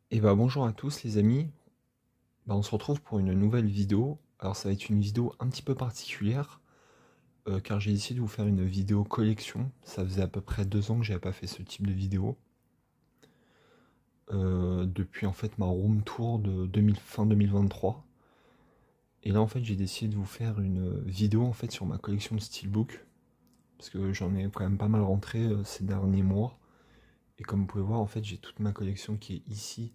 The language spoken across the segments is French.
Et bah bonjour à tous les amis, on se retrouve pour une nouvelle vidéo. Alors ça va être une vidéo un petit peu particulière car j'ai décidé de vous faire une vidéo collection. Ça faisait à peu près 2 ans que j'avais pas fait ce type de vidéo. Depuis en fait ma room tour de fin 2023. Et là en fait j'ai décidé de vous faire une vidéo en fait sur ma collection de steelbook. Parce que j'en ai quand même pas mal rentré ces derniers mois. Et comme vous pouvez voir en fait j'ai toute ma collection qui est ici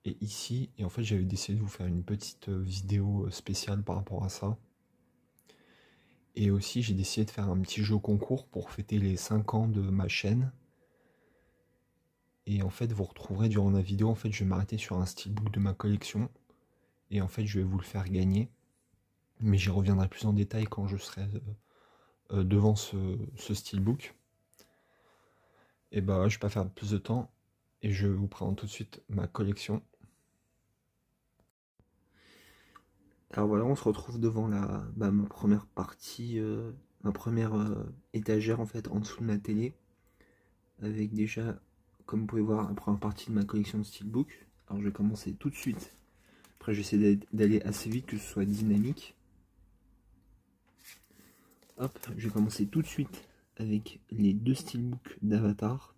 et ici, et en fait j'avais décidé de vous faire une petite vidéo spéciale par rapport à ça. Et aussi j'ai décidé de faire un petit jeu concours pour fêter les 5 ans de ma chaîne. Et en fait vous retrouverez durant la vidéo, en fait je vais m'arrêter sur un steelbook de ma collection. Et en fait je vais vous le faire gagner. Mais j'y reviendrai plus en détail quand je serai devant ce steelbook. Et bah je vais pas faire plus de temps. Et je vous présente tout de suite ma collection. Alors voilà, on se retrouve devant ma première partie, ma première étagère en fait en dessous de ma télé, avec déjà, comme vous pouvez voir, la première partie de ma collection de steelbook. Alors je vais commencer tout de suite. Après j'essaie d'aller assez vite, que ce soit dynamique. Hop, je vais commencer tout de suite avec les deux steelbooks d'Avatar,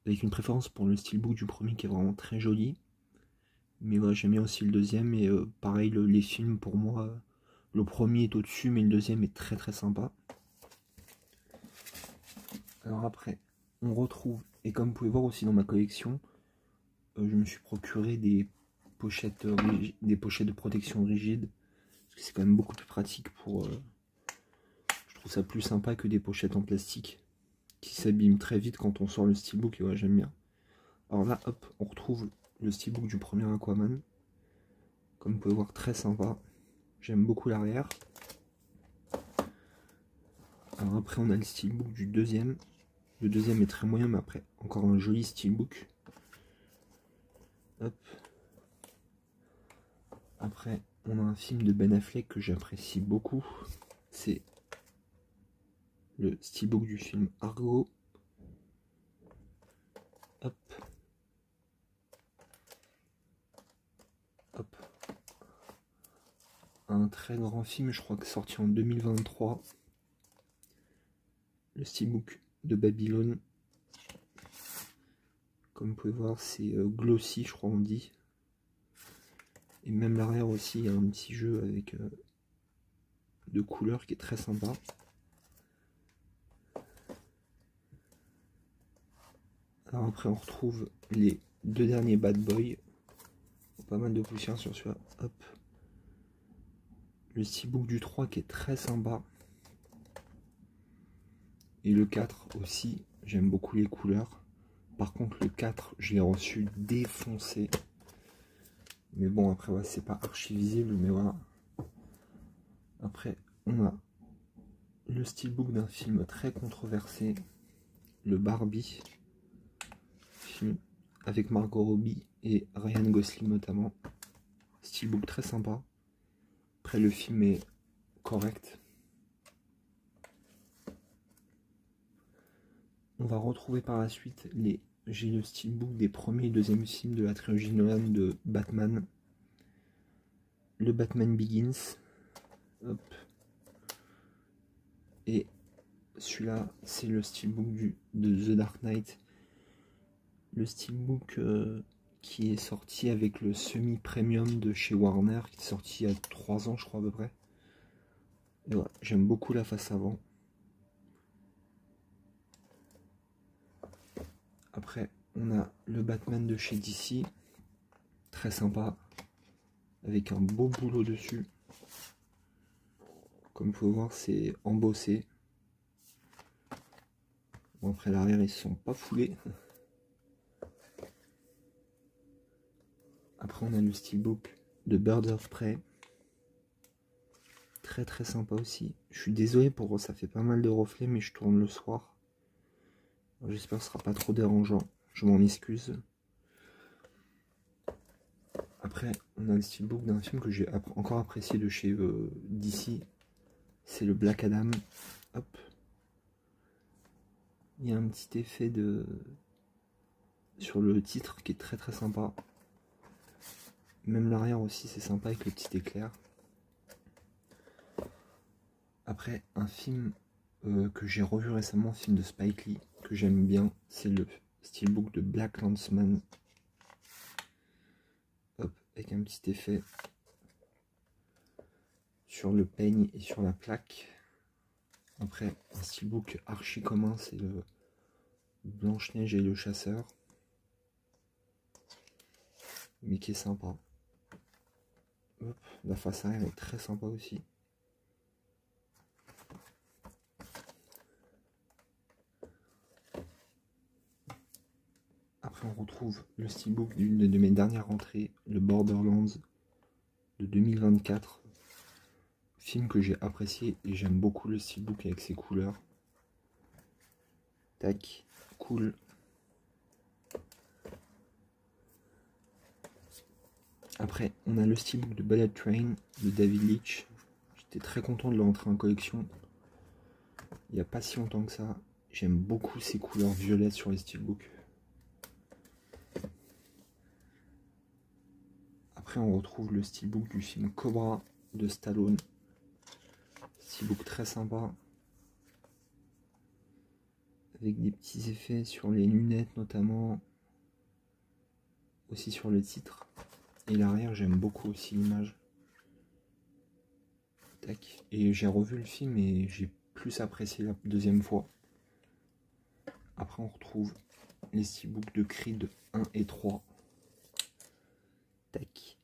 avec une préférence pour le steelbook du premier qui est vraiment très joli. Mais voilà, j'aime bien aussi le deuxième, et pareil, les films pour moi, le premier est au-dessus, mais le deuxième est très très sympa. Alors après, on retrouve, et comme vous pouvez voir aussi dans ma collection, je me suis procuré des pochettes de protection rigides, parce que c'est quand même beaucoup plus pratique pour... je trouve ça plus sympa que des pochettes en plastique, qui s'abîment très vite quand on sort le steelbook, et ouais, j'aime bien. Alors là, hop, on retrouve le steelbook du premier Aquaman, comme vous pouvez voir, très sympa. J'aime beaucoup l'arrière. Alors après, on a le steelbook du deuxième. Le deuxième est très moyen, mais après, encore un joli steelbook. Hop. Après, on a un film de Ben Affleck que j'apprécie beaucoup. C'est le steelbook du film Argo. Hop. Hop. Un très grand film, je crois que sorti en 2023. Le steelbook de Babylone. Comme vous pouvez voir, c'est glossy, je crois on dit. Et même l'arrière aussi, il y a un petit jeu avec de couleurs qui est très sympa. Alors après, on retrouve les deux derniers Bad Boy. Pas mal de poussière sur celui-là. Hop. Le steelbook du 3 qui est très sympa. Et le 4 aussi. J'aime beaucoup les couleurs. Par contre, le 4, je l'ai reçu défoncé. Mais bon, après, ouais, c'est pas archi visible. Mais voilà. Après, on a le steelbook d'un film très controversé. Le Barbie. Film avec Margot Robbie et Ryan Gosling notamment. Steelbook très sympa. Après, le film est correct. On va retrouver par la suite j'ai le steelbook des premiers et deuxièmes films de la trilogie Nolan de Batman. Le Batman Begins. Hop. Et celui-là, c'est le steelbook de The Dark Knight. Le steelbook qui est sorti avec le semi-premium de chez Warner, qui est sorti il y a 3 ans, je crois, à peu près. Et voilà, j'aime beaucoup la face avant. Après, on a le Batman de chez DC. Très sympa. Avec un beau boulot dessus. Comme vous pouvez voir, c'est embossé. Bon, après l'arrière, ils ne sont pas foulés. Après, on a le steelbook de Birds of Prey. Très très sympa aussi. Je suis désolé pour ça fait pas mal de reflets, mais je tourne le soir. J'espère que ce sera pas trop dérangeant. Je m'en excuse. Après, on a le steelbook d'un film que j'ai encore apprécié de chez DC. C'est le Black Adam. Hop. Il y a un petit effet sur le titre qui est très très sympa. Même l'arrière aussi c'est sympa avec le petit éclair. Après un film que j'ai revu récemment, un film de Spike Lee que j'aime bien, c'est le steelbook de Black Landsman. Hop, avec un petit effet sur le peigne et sur la plaque. Après un steelbook archi commun, c'est le Blanche-Neige et le Chasseur, mais qui est sympa. Hop, la face arrière est très sympa aussi. Après on retrouve le steelbook d'une de mes dernières rentrées, le Borderlands de 2024. Film que j'ai apprécié et j'aime beaucoup le steelbook avec ses couleurs. Tac, cool. Après on a le steelbook de Bullet Train de David Leitch. J'étais très content de le rentrer en collection. Il n'y a pas si longtemps que ça. J'aime beaucoup ces couleurs violettes sur les steelbooks. Après on retrouve le steelbook du film Cobra de Stallone. Steelbook très sympa. Avec des petits effets sur les lunettes notamment. Aussi sur le titre. Et l'arrière j'aime beaucoup aussi l'image. Tac. Et j'ai revu le film et j'ai plus apprécié la deuxième fois. Après on retrouve les steelbooks de Creed 1 et 3. Tac.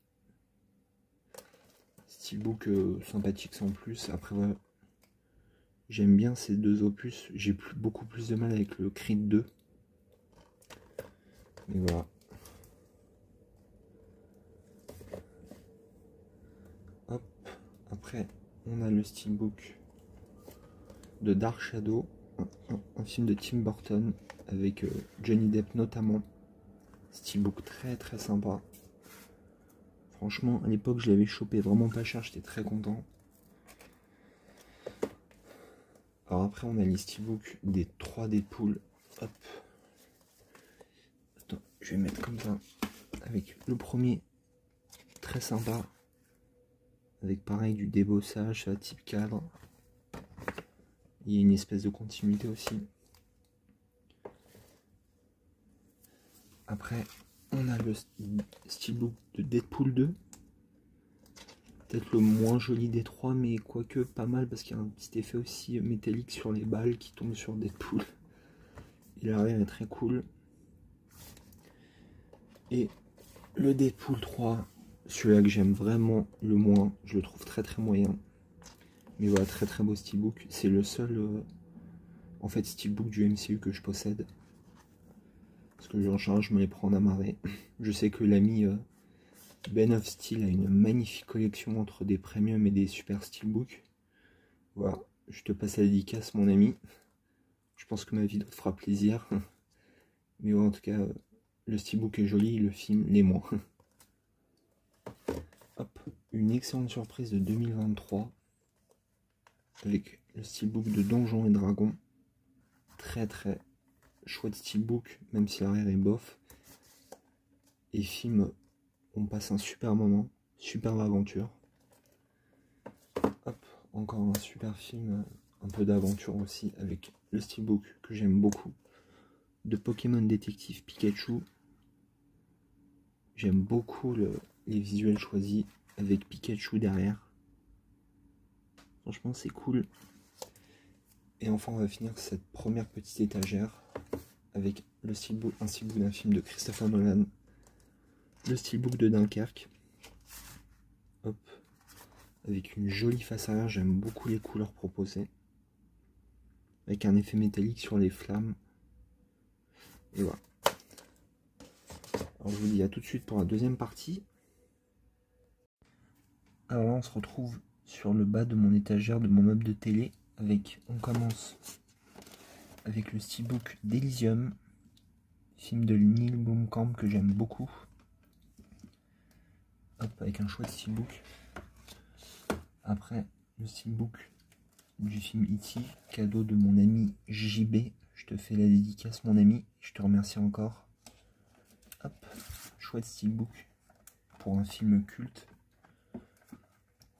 Steelbook sympathique sans plus. Après voilà. J'aime bien ces deux opus. J'ai beaucoup plus de mal avec le Creed 2. Mais voilà. Hop. Après on a le steelbook de Dark Shadow. Un film de Tim Burton avec Johnny Depp notamment. Steelbook très très sympa. Franchement à l'époque je l'avais chopé vraiment pas cher, j'étais très content. Alors après on a les steelbooks des 3 Deadpool. Hop. Attends, je vais mettre comme ça. Avec le premier très sympa. Avec pareil du débossage, ça type cadre. Il y a une espèce de continuité aussi. Après on a le steelbook de Deadpool 2. Peut-être le moins joli des trois, mais quoique pas mal parce qu'il y a un petit effet aussi métallique sur les balles qui tombent sur Deadpool. Et l'arrière est très cool. Et le Deadpool 3, celui-là que j'aime vraiment le moins, je le trouve très très moyen. Mais voilà, très très beau steelbook. C'est le seul en fait steelbook du MCU que je possède. Parce que en charge, je me les prends en amarré. Je sais que l'ami Ben of Steel a une magnifique collection entre des premium et des super steelbooks. Voilà, je te passe la dédicace mon ami. Je pense que ma vidéo te fera plaisir. Mais ouais, en tout cas, le steelbook est joli, le film l'est moins. Hop, une excellente surprise de 2023. Avec le steelbook de Donjons et Dragons. Très très chouette steelbook, même si l'arrière est bof. Et film, on passe un super moment, superbe aventure. Hop, encore un super film, un peu d'aventure aussi, avec le steelbook que j'aime beaucoup, de Pokémon Détective Pikachu. J'aime beaucoup les visuels choisis avec Pikachu derrière. Franchement c'est cool. Et enfin on va finir cette première petite étagère avec le steelbook, un steelbook d'un film de Christopher Nolan. Le steelbook de Dunkerque. Hop. Avec une jolie face arrière, j'aime beaucoup les couleurs proposées. Avec un effet métallique sur les flammes. Et voilà. Alors je vous dis à tout de suite pour la deuxième partie. Alors là on se retrouve sur le bas de mon étagère de mon meuble de télé. On commence avec le steelbook d'Elysium. Film de Neil Blomkamp que j'aime beaucoup. Hop, avec un chouette steelbook. Après le steelbook du film E.T., cadeau de mon ami JB. Je te fais la dédicace mon ami, je te remercie encore. chouette steelbook pour un film culte.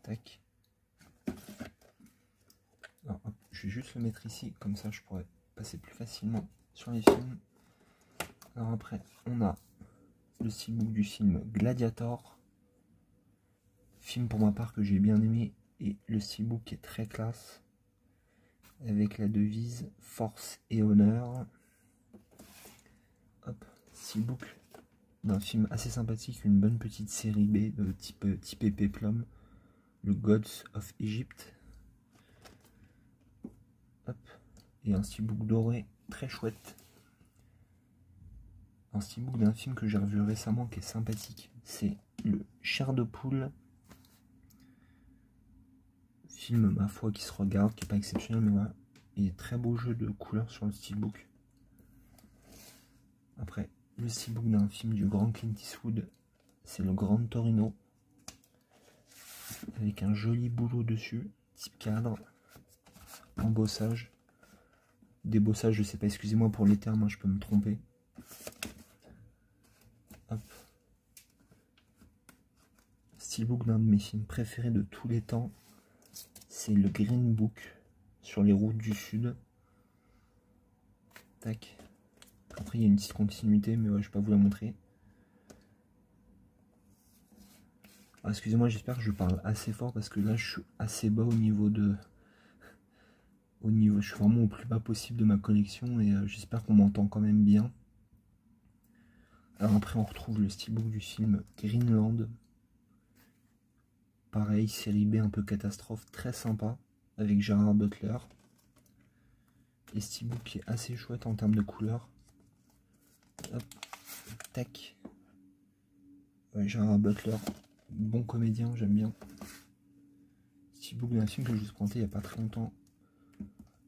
Tac. Alors, hop, je vais juste le mettre ici, comme ça je pourrais passer plus facilement sur les films. Alors après, on a le steelbook du film Gladiator. Film pour ma part que j'ai bien aimé, et le steelbook est très classe, avec la devise Force et Honneur. Hop, steelbook d'un film assez sympathique, une bonne petite série B de type Peplum, le Gods of Egypt. Hop, et un steelbook doré très chouette. Un steelbook d'un film que j'ai revu récemment qui est sympathique, c'est le Chair de poule. Film, ma foi, qui se regarde, qui n'est pas exceptionnel, mais voilà. Et très beau jeu de couleurs sur le steelbook. Après, le steelbook d'un film du grand Clint Eastwood, c'est le Grand Torino. Avec un joli boulot dessus, type cadre, embossage. Débossage, je sais pas, excusez-moi pour les termes, hein, je peux me tromper. Hop. Steelbook d'un de mes films préférés de tous les temps, c'est le Green Book sur les routes du sud. Tac. Après il y a une petite continuité, mais ouais, je vais pas vous la montrer. Excusez-moi, j'espère que je parle assez fort parce que là je suis assez bas au niveau de... je suis vraiment au plus bas possible de ma collection et j'espère qu'on m'entend quand même bien. Alors après on retrouve le steelbook du film Greenland. Pareil, série B un peu catastrophe, très sympa, avec Gerard Butler. Et steelbook qui est assez chouette en termes de couleurs. Hop, tac. Ouais, Gerard Butler, bon comédien, j'aime bien. Steelbook d'un film que je vous ai présenté il n'y a pas très longtemps.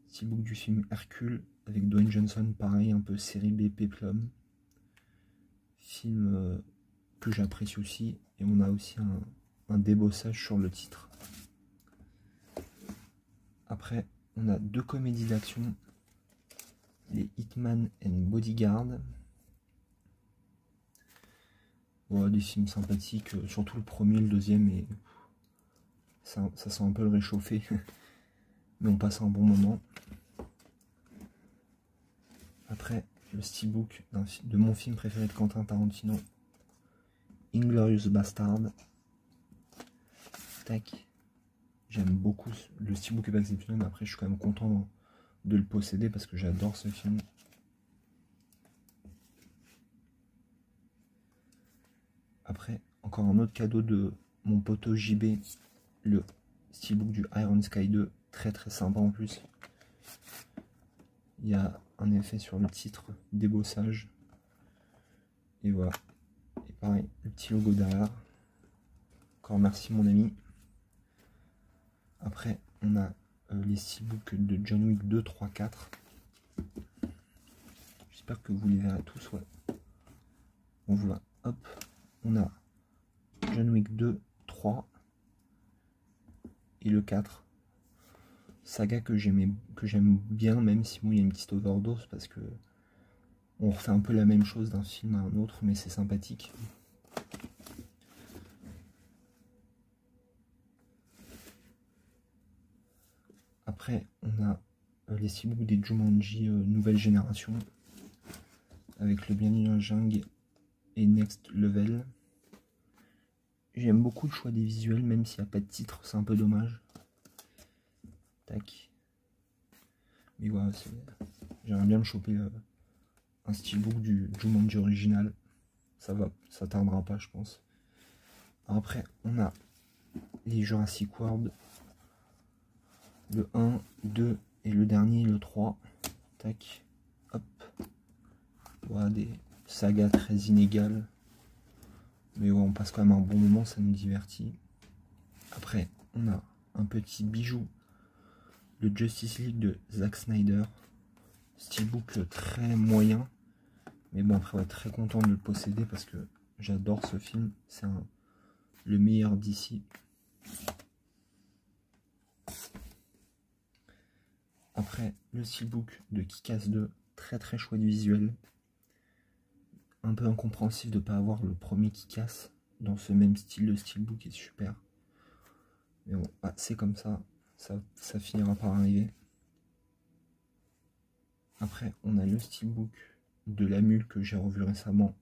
Steelbook du film Hercule, avec Dwayne Johnson, pareil, un peu série B Peplum. Film que j'apprécie aussi, et on a aussi un débossage sur le titre. Après, on a deux comédies d'action, les Hitman and Bodyguard. Voilà, des films sympathiques, surtout le premier, le deuxième, et ça sent un peu le réchauffer, mais on passe un bon moment. Après, le steelbook de mon film préféré de Quentin Tarantino, Inglourious Bastard. Tac. J'aime beaucoup le steelbook, est pas exceptionnel, mais après je suis quand même content de le posséder parce que j'adore ce film. Après, encore un autre cadeau de mon poteau JB, le steelbook du Iron Sky 2, très très sympa en plus. Il y a un effet sur le titre, débossage. Et voilà. Et pareil, le petit logo derrière. Encore merci mon ami. Après, on a les steelbooks de John Wick 2, 3, 4. J'espère que vous les verrez tous, ouais. On voit, hop, on a John Wick 2, 3 et le 4. Saga que j'aime bien, même si bon, il y a une petite overdose parce que on refait un peu la même chose d'un film à un autre, mais c'est sympathique. Après, on a les steelbooks des Jumanji nouvelle génération avec le Bienvenue Jungle et Next Level. J'aime beaucoup le choix des visuels, même s'il n'y a pas de titre, c'est un peu dommage. Tac. Mais voilà, j'aimerais bien me choper un steelbook du Jumanji original. Ça tardera pas, je pense. Alors après, on a les Jurassic World, le 1, 2 et le dernier, le 3. Tac. Hop. Voilà, des sagas très inégales. Mais ouais, on passe quand même un bon moment, ça nous divertit. Après, on a un petit bijou, le Justice League de Zack Snyder. Steelbook très moyen. Mais bon, après, ouais, très content de le posséder parce que j'adore ce film. C'est le meilleur d'ici. Après, le steelbook de Kick-Ass 2. Très très chouette visuel. un peu incompréhensif de ne pas avoir le premier qui casse dans ce même style. Le steelbook est super. Mais bon, bah, c'est comme ça. Ça finira par arriver. Après, on a le steelbook de la mule que j'ai revu récemment.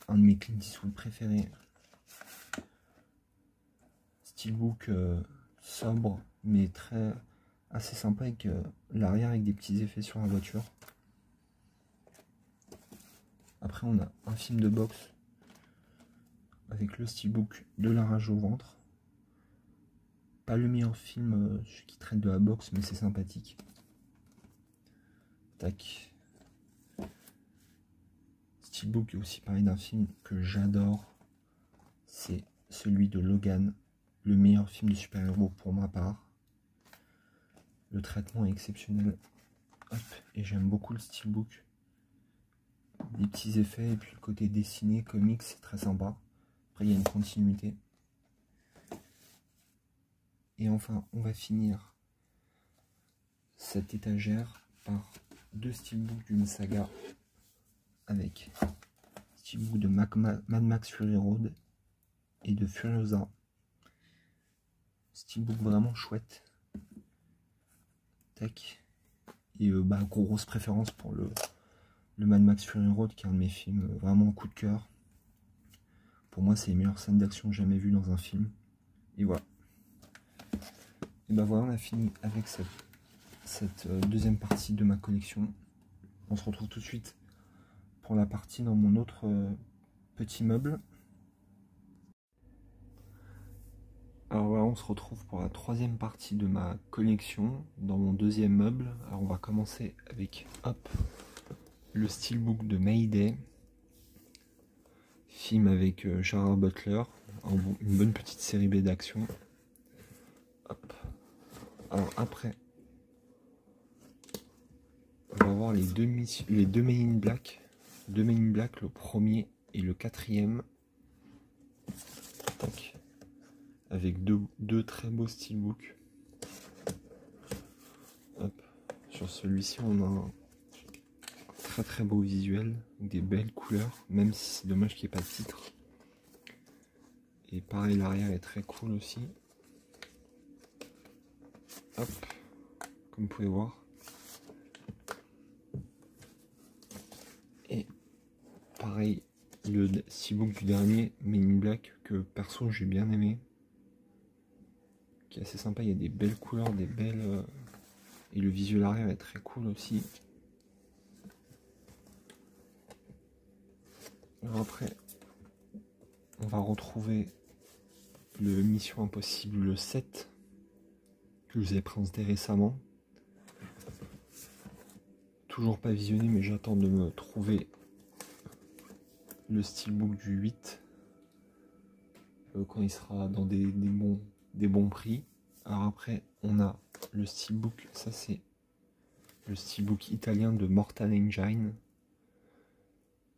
Un de mes Clint Eastwood préférés. Steelbook sobre, mais assez sympa, avec l'arrière avec des petits effets sur la voiture. Après, on a un film de boxe avec le steelbook de La Rage au ventre. Pas le meilleur film qui traite de la boxe, mais c'est sympathique. Tac. Steelbook est aussi pareil d'un film que j'adore. C'est celui de Logan, le meilleur film de super-héros pour ma part. Le traitement est exceptionnel. Hop, et j'aime beaucoup le steelbook. Des petits effets et puis le côté dessiné, comics, c'est très sympa. Après, il y a une continuité. Et enfin, on va finir cette étagère par deux steelbooks d'une saga avec steelbook de Mad Max Fury Road et de Furiosa. Steelbook vraiment chouette. Tac. Et grosse préférence pour le Mad Max Fury Road, qui est un de mes films vraiment coup de cœur. Pour moi, c'est les meilleures scènes d'action jamais vues dans un film. Et voilà. Et ben voilà, on a fini avec cette deuxième partie de ma collection. On se retrouve tout de suite pour la partie dans mon autre petit meuble. Alors voilà, on se retrouve pour la troisième partie de ma collection dans mon deuxième meuble. Alors on va commencer avec, hop, le steelbook de Mayday. Film avec Gerard Butler, une bonne petite série B d'action. Hop. Alors après, on va voir les deux Men in Black. Deux Men in Black, le premier et le quatrième. Tac. Avec deux très beaux steelbooks. Hop. Sur celui-ci, on a un très beau visuel, des belles couleurs, même si c'est dommage qu'il n'y ait pas de titre. Et pareil, l'arrière est très cool aussi. Hop, comme vous pouvez voir. Et pareil, le steelbook du dernier, Men in Black, que perso j'ai bien aimé. Qui est assez sympa, il y a des belles couleurs, des belles... Et le visuel arrière est très cool aussi. Alors après, on va retrouver le Mission Impossible 7 que je vous ai présenté récemment. Toujours pas visionné, mais j'attends de me trouver le steelbook du 8 quand il sera dans des bons prix. Alors après, on a le steelbook, ça c'est le steelbook italien de Mortal Engine,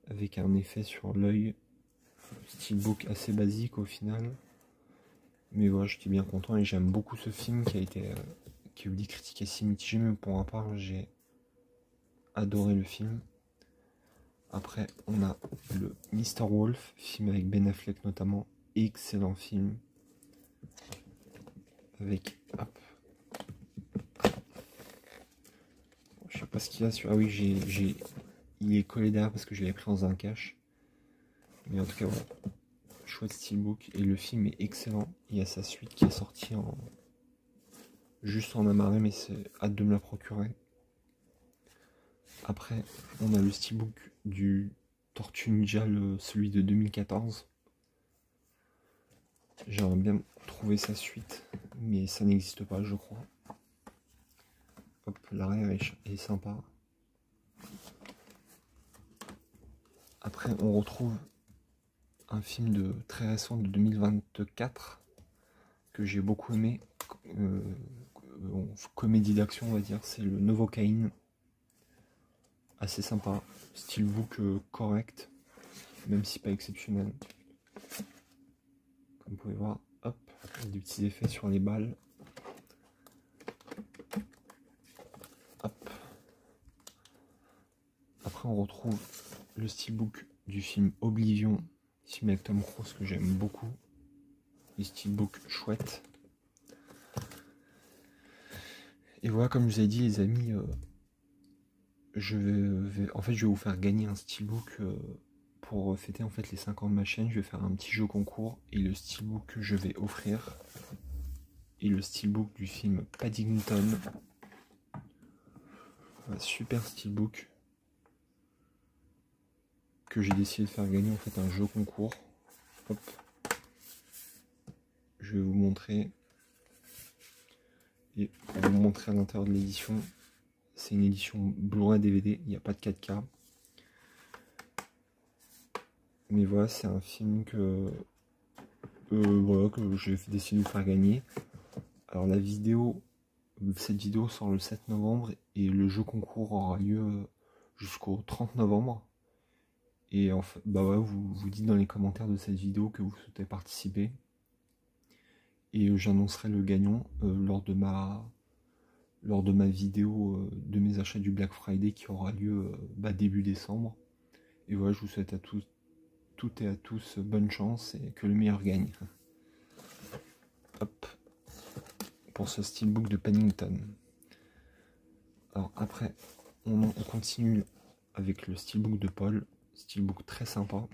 avec un effet sur l'œil. Steelbook assez basique au final, mais voilà, j'étais bien content et j'aime beaucoup ce film qui a eu des critiques assez mitigées, mais pour ma part j'ai adoré le film. Après on a le Mr. Wolf, film avec Ben Affleck notamment, excellent film avec, hop, je sais pas ce qu'il y a sur, ah oui, il est collé derrière parce que je l'avais pris dans un cache, mais en tout cas voilà, chouette steelbook et le film est excellent. Il y a sa suite qui est sortie juste en amarré, mais c'est hâte de me la procurer. Après on a le steelbook du Tortue Ninja, celui de 2014. J'aimerais bien trouver sa suite, mais ça n'existe pas je crois. Hop, l'arrière est sympa. Après on retrouve un film très récent de 2024 que j'ai beaucoup aimé, comédie d'action on va dire, c'est le Novocaine. Assez sympa, steelbook correct, même si pas exceptionnel. Comme vous pouvez voir, hop, des petits effets sur les balles. Hop. Après on retrouve le steelbook du film Oblivion, film avec Tom Cruise que j'aime beaucoup. Les steelbooks chouettes. Et voilà, comme je vous ai dit les amis, je vais vous faire gagner un steelbook pour fêter en fait les 5 ans de ma chaîne. Je vais faire un petit jeu concours et le steelbook que je vais offrir est le steelbook du film Paddington. Un super steelbook que j'ai décidé de faire gagner en fait un jeu concours. Hop. Je vais vous montrer et pour vous montrer à l'intérieur de l'édition. C'est une édition Blu-ray DVD, il n'y a pas de 4K. Mais voilà, c'est un film que j'ai décidé de vous faire gagner. Alors cette vidéo sort le 7 novembre et le jeu concours aura lieu jusqu'au 30 novembre. Et en fait, vous dites dans les commentaires de cette vidéo que vous souhaitez participer. Et j'annoncerai le gagnant lors de ma vidéo de mes achats du Black Friday qui aura lieu début décembre. Et voilà, je vous souhaite à toutes et à tous bonne chance et que le meilleur gagne. Hop, pour ce steelbook de Paddington. Alors après, on continue avec le steelbook de Paul, steelbook très sympa,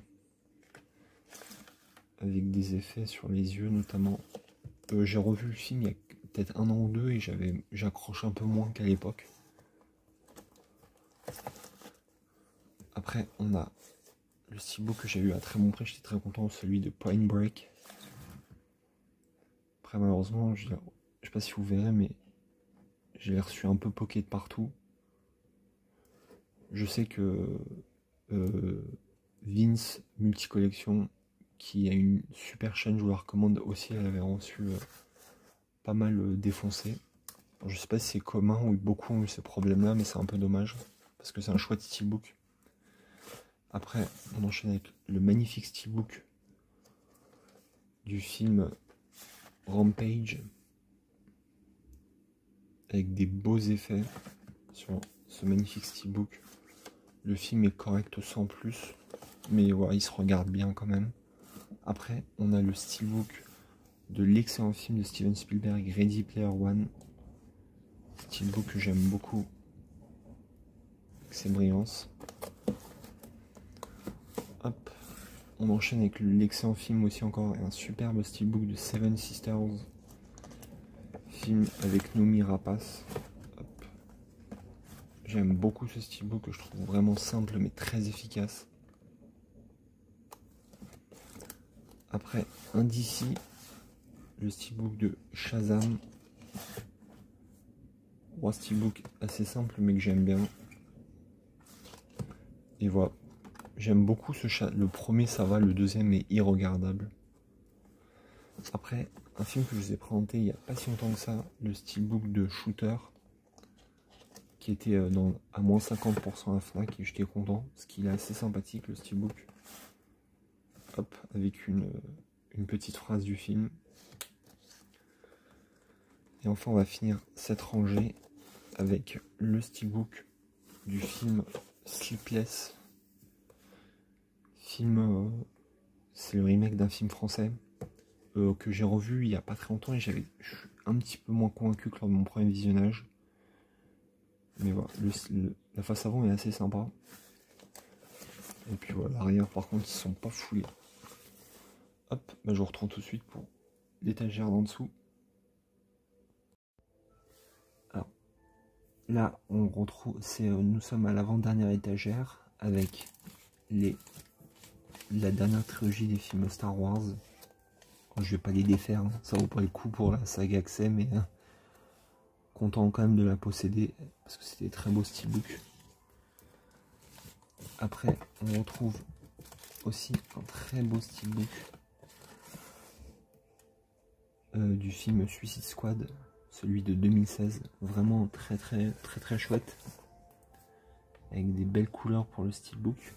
avec des effets sur les yeux notamment. J'ai revu le film il y a peut-être 1 an ou 2 et j'accroche un peu moins qu'à l'époque. Après, on a le steelbook que j'ai eu à très bon prix, j'étais très content, celui de Point Break. Après, malheureusement, je sais pas si vous verrez, mais j'ai reçu un peu poké de partout. Je sais que Vince Multicollection, qui a une super chaîne, je vous la recommande aussi, elle avait reçu pas mal défoncé. Alors, je sais pas si c'est commun ou beaucoup ont eu ces problèmes-là, mais c'est un peu dommage, parce que c'est un chouette steelbook. Après, on enchaîne avec le magnifique steelbook du film Rampage, avec des beaux effets sur ce magnifique steelbook. Le film est correct sans plus, mais voilà, il se regarde bien quand même. Après, on a le steelbook de l'excellent film de Steven Spielberg, Ready Player One. Steelbook que j'aime beaucoup, avec ses brillances. Hop, on enchaîne avec l'excellent film aussi encore, un superbe steelbook de Seven Sisters. Film avec Noomi Rapace. Hop. J'aime beaucoup ce steelbook que je trouve vraiment simple mais très efficace. Après, un DC, le steelbook de Shazam. Un steelbook assez simple mais que j'aime bien. Et voilà. J'aime beaucoup le premier, ça va, le deuxième est irregardable. Après, un film que je vous ai présenté il n'y a pas si longtemps que ça, le steelbook de Shooter, qui était à moins 50% à Fnac, et j'étais content, parce qu'il est assez sympathique le steelbook. Hop, avec une petite phrase du film. Et enfin, on va finir cette rangée avec le steelbook du film Sleepless. C'est le remake d'un film français que j'ai revu il n'y a pas très longtemps et je suis un petit peu moins convaincu que lors de mon premier visionnage. Mais voilà, la face avant est assez sympa. Et puis voilà, l'arrière par contre ils sont pas foulés. Hop, je vous retrouve tout de suite pour l'étagère d'en dessous. Alors là on retrouve, nous sommes à l'avant-dernière étagère avec la dernière trilogie des films Star Wars. Je vais pas les défaire, hein. Ça vaut pas le coup pour la saga accès, mais content quand même de la posséder parce que c'était très beau steelbook. Après, on retrouve aussi un très beau steelbook du film Suicide Squad, celui de 2016, vraiment très chouette, avec des belles couleurs pour le steelbook.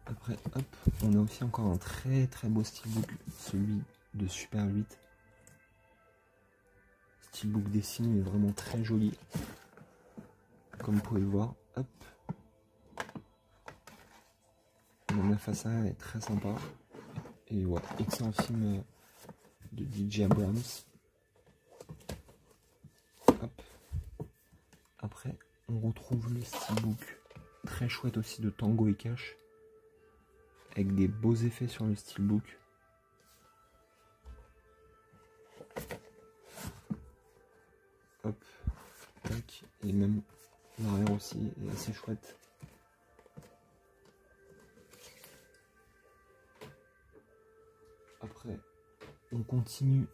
Après, hop, on a aussi encore un très beau steelbook, celui de Super 8. Steelbook dessiné est vraiment très joli, comme vous pouvez le voir. Hop, la face arrière est très sympa. Et ouais, excellent film de DJ Abrams. Hop. Après, on retrouve le steelbook très chouette aussi de Tango et Cash, avec des beaux effets sur le steelbook. Hop, tac, et même l'arrière aussi est assez chouette. Après, on continue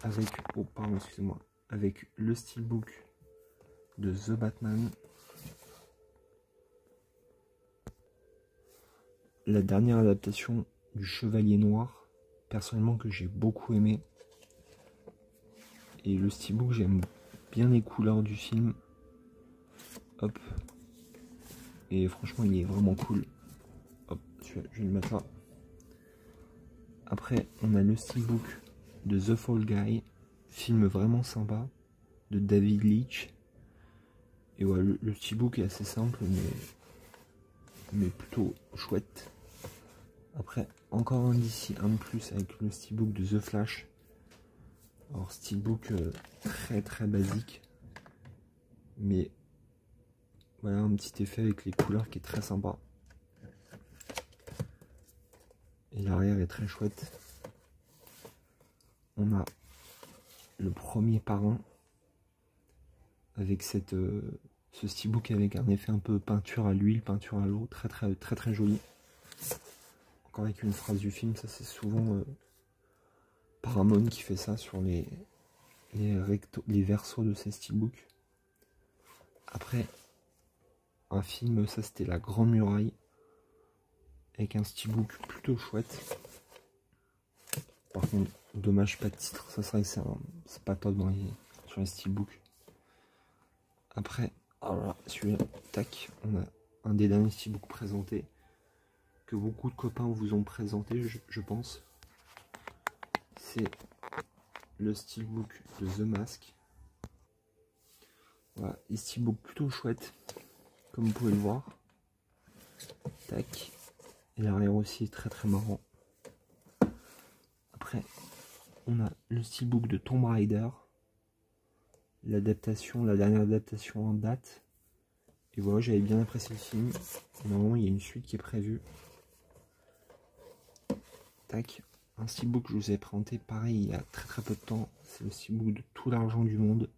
avec, oh pardon, excusez-moi, avec le steelbook de The Batman. La dernière adaptation du Chevalier Noir, personnellement que j'ai beaucoup aimé. Et le steelbook, j'aime bien les couleurs du film. Hop. Et franchement, il est vraiment cool. Hop, celui-là, je vais le mettre là. Après, on a le steelbook de The Fall Guy, film vraiment sympa, de David Leitch. Et ouais, le steelbook est assez simple, mais plutôt chouette. Après, encore un d'ici, un de plus avec le steelbook de The Flash. Alors, steelbook très basique, mais voilà un petit effet avec les couleurs qui est très sympa. Et l'arrière est très chouette. On a le premier parrain avec ce steelbook avec un effet un peu peinture à l'huile, peinture à l'eau, très joli. Encore avec une phrase du film, ça c'est souvent Paramount qui fait ça sur les versos de ces steelbooks. Après, un film, ça c'était La Grande Muraille, avec un steelbook plutôt chouette. Par contre, dommage, pas de titre, ça serait que c'est pas top sur les steelbooks. Après, alors celui-là, tac, on a un des derniers steelbooks présentés, que beaucoup de copains vous ont présenté, je pense. C'est le steelbook de The Mask. Voilà, les steelbooks plutôt chouettes, comme vous pouvez le voir. Tac. Et l'arrière aussi est très marrant. Après, on a le steelbook de Tomb Raider. L'adaptation, la dernière adaptation en date. Et voilà, j'avais bien apprécié le film. Et normalement, il y a une suite qui est prévue. Tac. Un steelbook que je vous ai présenté, pareil, il y a très peu de temps. C'est le steelbook de Tout l'argent du monde.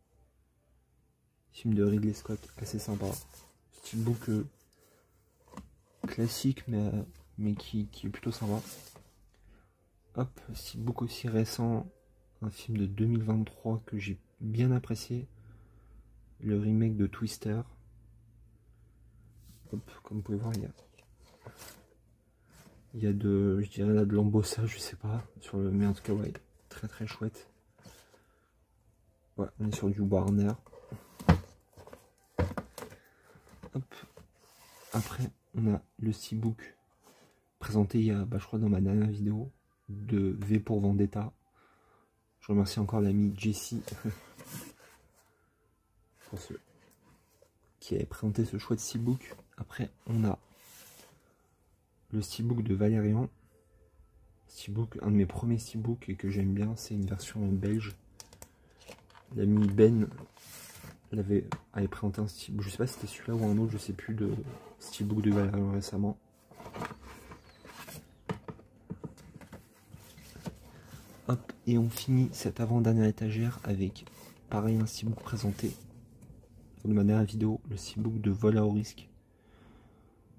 Film de Ridley Scott, assez sympa. Steelbook classique, mais qui est plutôt sympa. Hop, steelbook aussi récent, un film de 2023 que j'ai bien apprécié. Le remake de Twister. Hop, comme vous pouvez voir, il y a je dirais là de l'embossage, je sais pas, mais en tout cas, ouais, très chouette. Ouais, on est sur du Warner. Hop. Après, on a le steelbook présenté il y a, je crois, dans ma dernière vidéo de V pour Vendetta. Je remercie encore l'ami Jesse qui avait présenté ce chouette steelbook. Après, on a le steelbook de Valérian. Steelbook, un de mes premiers steelbooks et que j'aime bien, c'est une version belge. L'ami Ben avait présenté un steelbook, je sais pas si c'était celui-là ou un autre, je sais plus, de steelbook de Valérian récemment. Hop, et on finit cette avant-dernière étagère avec pareil un steelbook présenté de ma dernière vidéo, le steelbook de Vol à haut risque.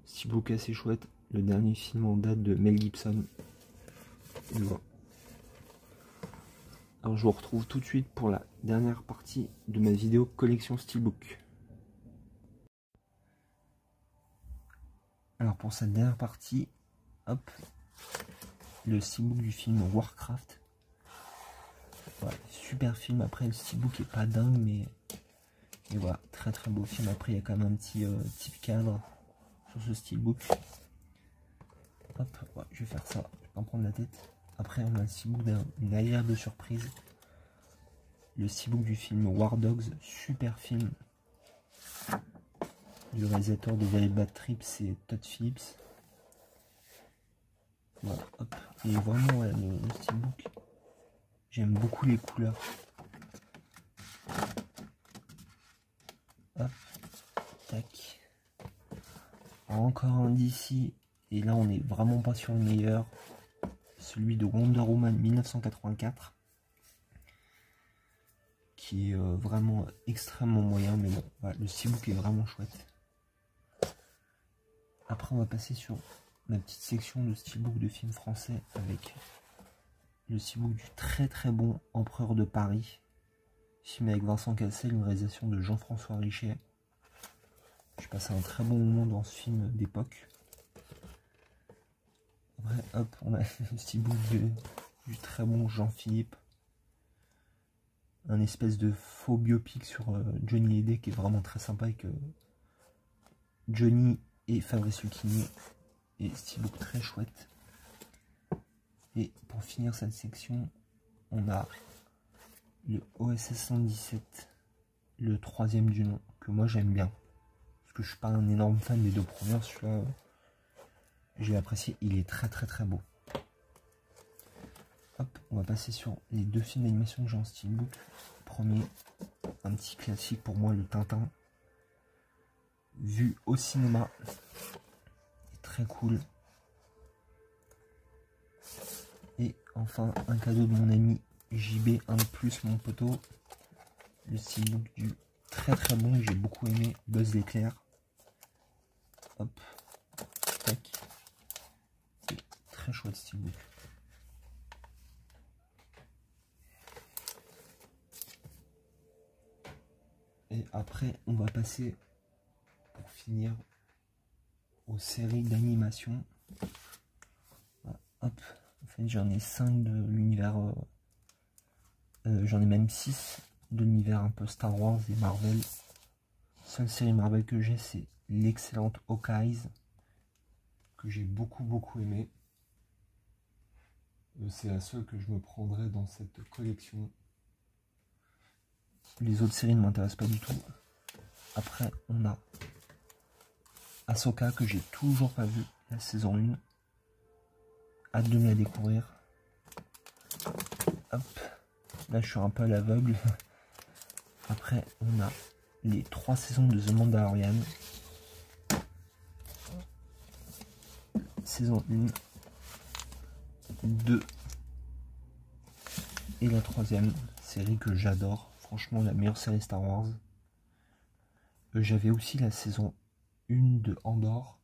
Steelbook assez chouette, le dernier film en date de Mel Gibson. Voilà. Alors je vous retrouve tout de suite pour la dernière partie de ma vidéo collection steelbook. Alors pour cette dernière partie, hop, le steelbook du film Warcraft. Voilà, super film. Après le steelbook est pas dingue, mais voilà, très beau film. Après il y a quand même un petit type cadre sur ce steelbook. Hop, ouais, je vais faire ça, je vais pas en prendre la tête. Après on a le steelbook d'une agréable surprise. Le steelbook du film War Dogs, super film. Du réalisateur de Very Bad Trip, c'est Todd Phillips. Voilà, hop. Et vraiment, ouais, le steelbook, j'aime beaucoup les couleurs. Hop, tac. Encore un d'ici. Et là, on n'est vraiment pas sur le meilleur. Celui de Wonder Woman 1984. Qui est vraiment extrêmement moyen. Mais bon, voilà, le steelbook est vraiment chouette. Après, on va passer sur ma petite section de steelbook de films français avec le steelbook du très très bon Empereur de Paris. Film avec Vincent Cassel, une réalisation de Jean-François Richet. J'ai passé un très bon moment dans ce film d'époque. Après, hop, on a le steelbook du très bon Jean-Philippe. Un espèce de faux biopic sur Johnny Hallyday qui est vraiment très sympa avec Johnny et Fabrice Lucchini. Et steelbook très chouette. Et pour finir cette section, on a le OSS 117, le troisième du nom, que moi j'aime bien. Parce que je suis pas un énorme fan des deux premiers, celui-là, j'ai apprécié, il est très très très beau. Hop, on va passer sur les deux films d'animation que j'ai en steelbook. Premier, un petit classique pour moi, le Tintin. Vu au cinéma, très cool. Et enfin, un cadeau de mon ami JB, un de plus, mon poteau. Le steelbook du très très bon que j'ai beaucoup aimé, Buzz l'éclair. Hop, tac. C'est très chouette steelbook. Et après, on va passer, pour finir, aux séries d'animation. Voilà, hop, en fait j'en ai 5 de l'univers, j'en ai même 6 de l'univers un peu Star Wars et Marvel. Seule série Marvel que j'ai, c'est l'excellente Hawkeye, que j'ai beaucoup aimé. C'est la seule que je me prendrai dans cette collection. Les autres séries ne m'intéressent pas du tout. Après, on a Ahsoka que j'ai toujours pas vu, la saison 1. Hâte de me la découvrir. Hop, là je suis un peu à l'aveugle. Après, on a les 3 saisons de The Mandalorian. Saison 1, 2 et la 3e série que j'adore. Franchement, la meilleure série Star Wars. J'avais aussi la saison 1 de Andor,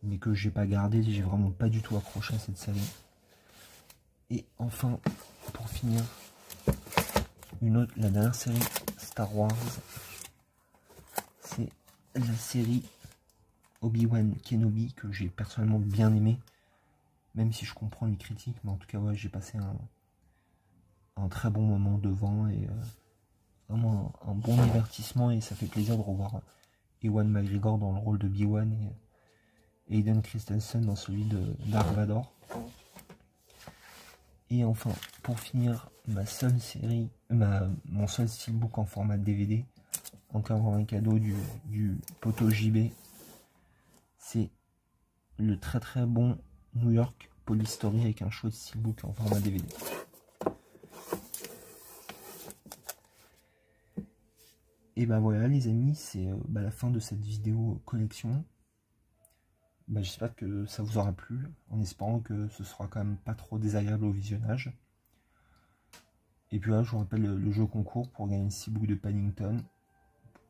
mais que j'ai pas gardé. J'ai vraiment pas du tout accroché à cette série. Et enfin, pour finir, la dernière série Star Wars, c'est la série Obi-Wan Kenobi, que j'ai personnellement bien aimé, même si je comprends les critiques, mais en tout cas ouais, j'ai passé un très bon moment devant, et vraiment un bon divertissement, et ça fait plaisir de revoir Ewan McGregor dans le rôle de Obi-Wan et Hayden Christensen dans celui de Dark Vador. Et enfin, pour finir, ma seule série, mon seul steelbook en format DVD, encore un cadeau du poteau JB, c'est le très très bon New York Polystory avec un chouette steelbook en format DVD. Et bah voilà les amis, c'est la fin de cette vidéo collection. J'espère que ça vous aura plu, en espérant que ce sera quand même pas trop désagréable au visionnage. Et puis là, je vous rappelle le jeu concours pour gagner une steelbook de Paddington.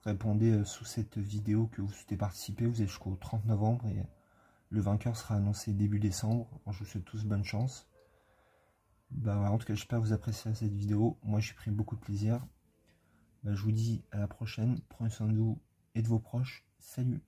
Répondez sous cette vidéo que vous souhaitez participer, vous êtes jusqu'au 30 novembre et le vainqueur sera annoncé début décembre. Alors, je vous souhaite tous bonne chance. Voilà, en tout cas, j'espère que vous appréciez cette vidéo. Moi, j'ai pris beaucoup de plaisir. Je vous dis à la prochaine. Prenez soin de vous et de vos proches. Salut!